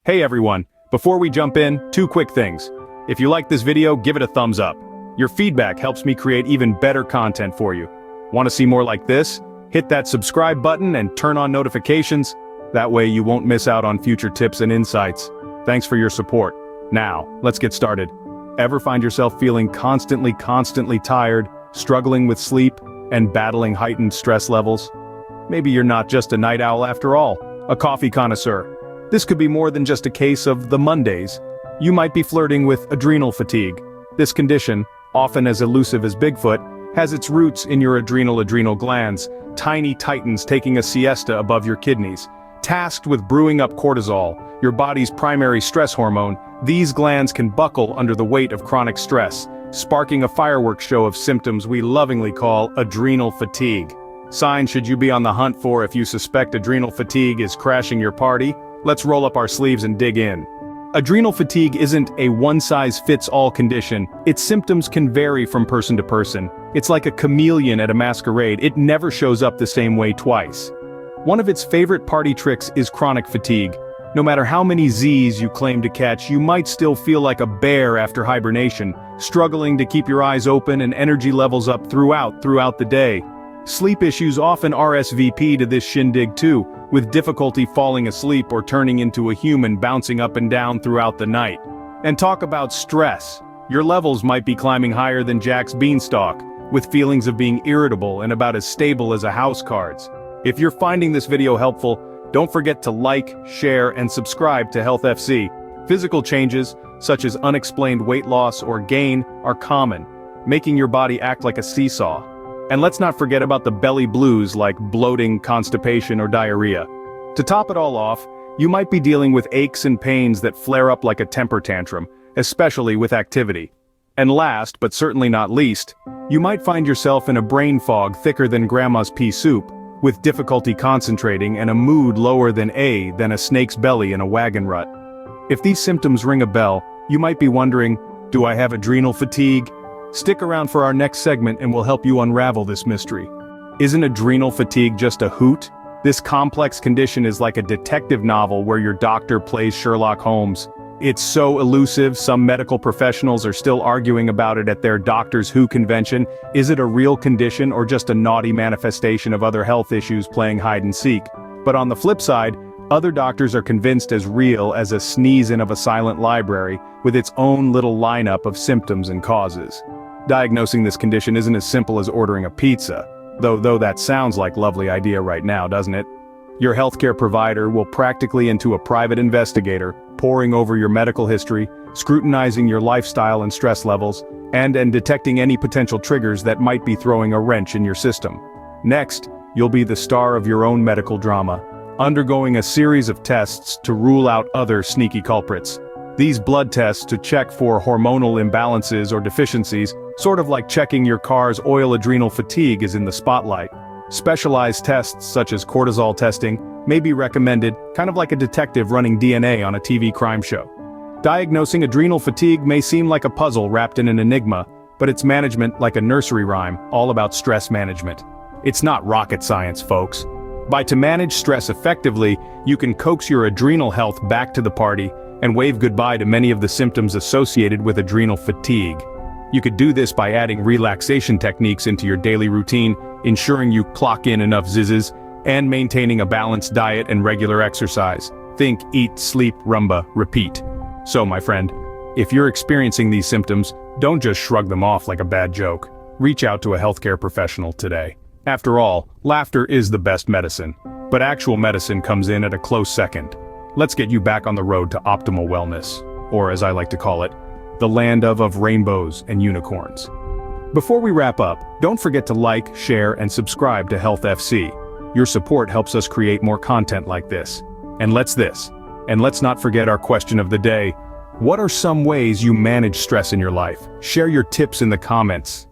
Hey everyone, before we jump in, two quick things. If you like this video, give it a thumbs up. Your feedback helps me create even better content for you. Want to see more like this? Hit that subscribe button and turn on notifications. That way you won't miss out on future tips and insights. Thanks for your support. Now, let's get started. Ever find yourself feeling constantly tired, struggling with sleep, and battling heightened stress levels? Maybe you're not just a night owl after all, a coffee connoisseur. This could be more than just a case of the Mondays. You might be flirting with adrenal fatigue. This condition, often as elusive as Bigfoot, has its roots in your adrenal glands, tiny titans taking a siesta above your kidneys. Tasked with brewing up cortisol, your body's primary stress hormone, these glands can buckle under the weight of chronic stress, sparking a fireworks show of symptoms we lovingly call adrenal fatigue. Signs should you be on the hunt for if you suspect adrenal fatigue is crashing your party? Let's roll up our sleeves and dig in. Adrenal fatigue isn't a one-size-fits-all condition. Its symptoms can vary from person to person. It's like a chameleon at a masquerade. It never shows up the same way twice. One of its favorite party tricks is chronic fatigue. No matter how many Z's you claim to catch, you might still feel like a bear after hibernation, struggling to keep your eyes open and energy levels up throughout the day. Sleep issues often RSVP to this shindig too, with difficulty falling asleep or turning into a human bouncing up and down throughout the night. And talk about stress. Your levels might be climbing higher than Jack's beanstalk, with feelings of being irritable and about as stable as a house cards. If you're finding this video helpful, don't forget to like, share, and subscribe to HealthFC. Physical changes, such as unexplained weight loss or gain, are common, making your body act like a seesaw. And let's not forget about the belly blues like bloating, constipation, or diarrhea. To top it all off, you might be dealing with aches and pains that flare up like a temper tantrum, especially with activity. And last, but certainly not least, you might find yourself in a brain fog thicker than grandma's pea soup, with difficulty concentrating and a mood lower than a snake's belly in a wagon rut. If these symptoms ring a bell, you might be wondering, do I have adrenal fatigue? Stick around for our next segment and we'll help you unravel this mystery. Isn't adrenal fatigue just a hoot? This complex condition is like a detective novel where your doctor plays Sherlock Holmes. It's so elusive, some medical professionals are still arguing about it at their Doctors Who convention. Is it a real condition or just a naughty manifestation of other health issues playing hide and seek? But on the flip side, other doctors are convinced as real as a sneeze in of a silent library, with its own little lineup of symptoms and causes. Diagnosing this condition isn't as simple as ordering a pizza, though that sounds like a lovely idea right now, doesn't it? Your healthcare provider will practically into a private investigator, poring over your medical history, scrutinizing your lifestyle and stress levels, and detecting any potential triggers that might be throwing a wrench in your system. Next, you'll be the star of your own medical drama, undergoing a series of tests to rule out other sneaky culprits. These blood tests to check for hormonal imbalances or deficiencies, sort of like checking your car's oil. Adrenal fatigue is in the spotlight. Specialized tests such as cortisol testing may be recommended, kind of like a detective running DNA on a TV crime show. Diagnosing adrenal fatigue may seem like a puzzle wrapped in an enigma, but its management like a nursery rhyme, all about stress management. It's not rocket science, folks. To manage stress effectively, you can coax your adrenal health back to the party and wave goodbye to many of the symptoms associated with adrenal fatigue. You could do this by adding relaxation techniques into your daily routine, ensuring you clock in enough zizzes, and maintaining a balanced diet and regular exercise. Think, eat, sleep, rumba, repeat. So, my friend, if you're experiencing these symptoms, don't just shrug them off like a bad joke. Reach out to a healthcare professional today. After all, laughter is the best medicine, but actual medicine comes in at a close second. Let's get you back on the road to optimal wellness, or as I like to call it, the land of rainbows and unicorns. Before we wrap up, don't forget to like, share, and subscribe to HealthFC. Your support helps us create more content like this. And let's not forget our question of the day. What are some ways you manage stress in your life? Share your tips in the comments.